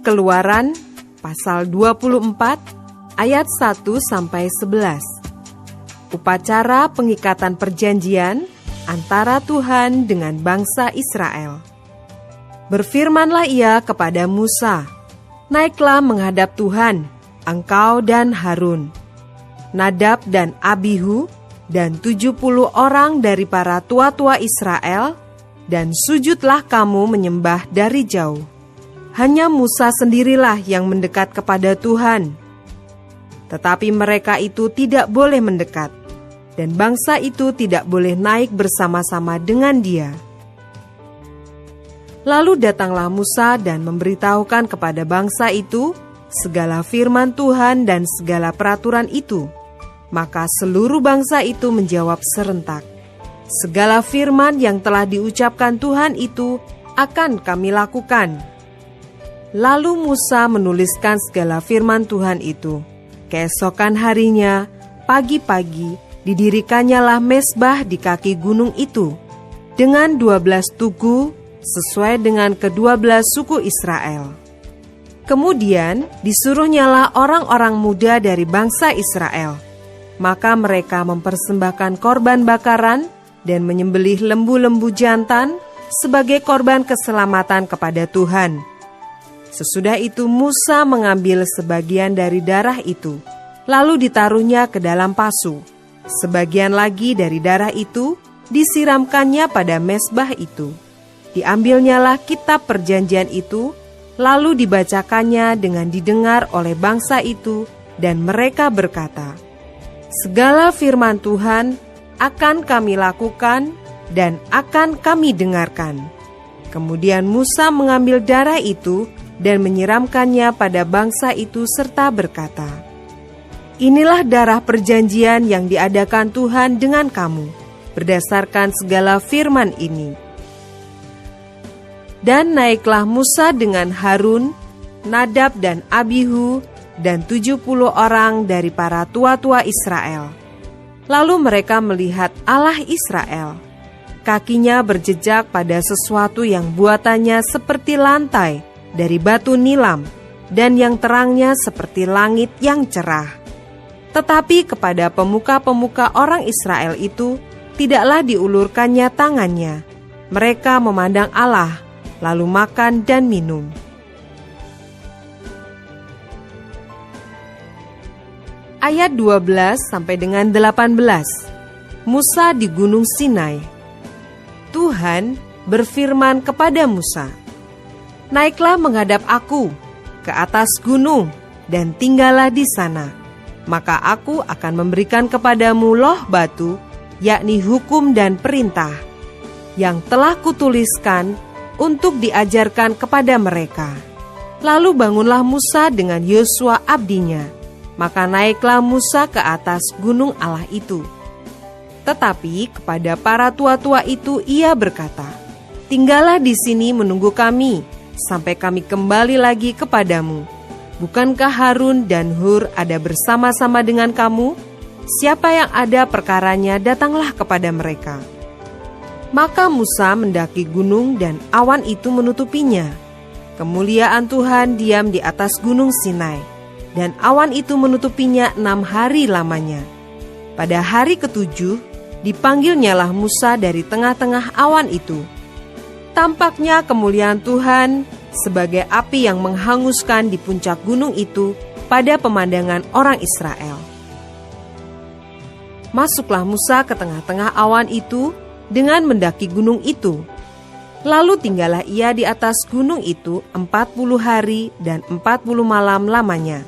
Keluaran pasal 24 ayat 1-11. Upacara pengikatan perjanjian antara Tuhan dengan bangsa Israel. Berfirmanlah ia kepada Musa, "Naiklah menghadap Tuhan, engkau dan Harun, Nadab dan Abihu, dan 70 orang dari para tua-tua Israel, dan sujudlah kamu menyembah dari jauh." Hanya Musa sendirilah yang mendekat kepada Tuhan. Tetapi mereka itu tidak boleh mendekat, dan bangsa itu tidak boleh naik bersama-sama dengan dia. Lalu datanglah Musa dan memberitahukan kepada bangsa itu segala firman Tuhan dan segala peraturan itu. Maka seluruh bangsa itu menjawab serentak, "Segala firman yang telah diucapkan Tuhan itu akan kami lakukan." Lalu Musa menuliskan segala firman Tuhan itu. Keesokan harinya, pagi-pagi, didirikannya mezbah di kaki gunung itu, dengan 12 tugu, sesuai dengan ke-12 suku Israel. Kemudian disuruhnyalah orang-orang muda dari bangsa Israel. Maka mereka mempersembahkan korban bakaran dan menyembelih lembu-lembu jantan sebagai korban keselamatan kepada Tuhan. Sesudah itu Musa mengambil sebagian dari darah itu, lalu ditaruhnya ke dalam pasu. Sebagian lagi dari darah itu disiramkannya pada mezbah itu. Diambilnyalah kitab perjanjian itu, lalu dibacakannya dengan didengar oleh bangsa itu, dan mereka berkata, "Segala firman Tuhan akan kami lakukan dan akan kami dengarkan." Kemudian Musa mengambil darah itu dan menyiramkannya pada bangsa itu serta berkata, "Inilah darah perjanjian yang diadakan Tuhan dengan kamu, berdasarkan segala firman ini." Dan naiklah Musa dengan Harun, Nadab dan Abihu, dan 70 orang dari para tua-tua Israel. Lalu mereka melihat Allah Israel. Kakinya berjejak pada sesuatu yang buatannya seperti lantai dari batu nilam, dan yang terangnya seperti langit yang cerah. Tetapi kepada pemuka-pemuka orang Israel itu tidaklah diulurkannya tangannya. Mereka memandang Allah, lalu makan dan minum. Ayat 12 sampai dengan 18. Musa di Gunung Sinai. Tuhan berfirman kepada Musa, "Naiklah menghadap aku ke atas gunung dan tinggallah di sana. Maka aku akan memberikan kepadamu loh batu, yakni hukum dan perintah, yang telah kutuliskan untuk diajarkan kepada mereka." Lalu bangunlah Musa dengan Yosua abdinya. Maka naiklah Musa ke atas gunung Allah itu. Tetapi kepada para tua-tua itu ia berkata, "Tinggallah di sini menunggu kami, sampai kami kembali lagi kepadamu. Bukankah Harun dan Hur ada bersama-sama dengan kamu? Siapa yang ada perkaranya, datanglah kepada mereka." Maka Musa mendaki gunung dan awan itu menutupinya. Kemuliaan Tuhan diam di atas gunung Sinai, dan awan itu menutupinya 6 hari lamanya. Pada hari ke-7, dipanggilnyalah Musa dari tengah-tengah awan itu. Tampaknya kemuliaan Tuhan sebagai api yang menghanguskan di puncak gunung itu pada pemandangan orang Israel. Masuklah Musa ke tengah-tengah awan itu dengan mendaki gunung itu. Lalu tinggallah ia di atas gunung itu 40 hari dan 40 malam lamanya.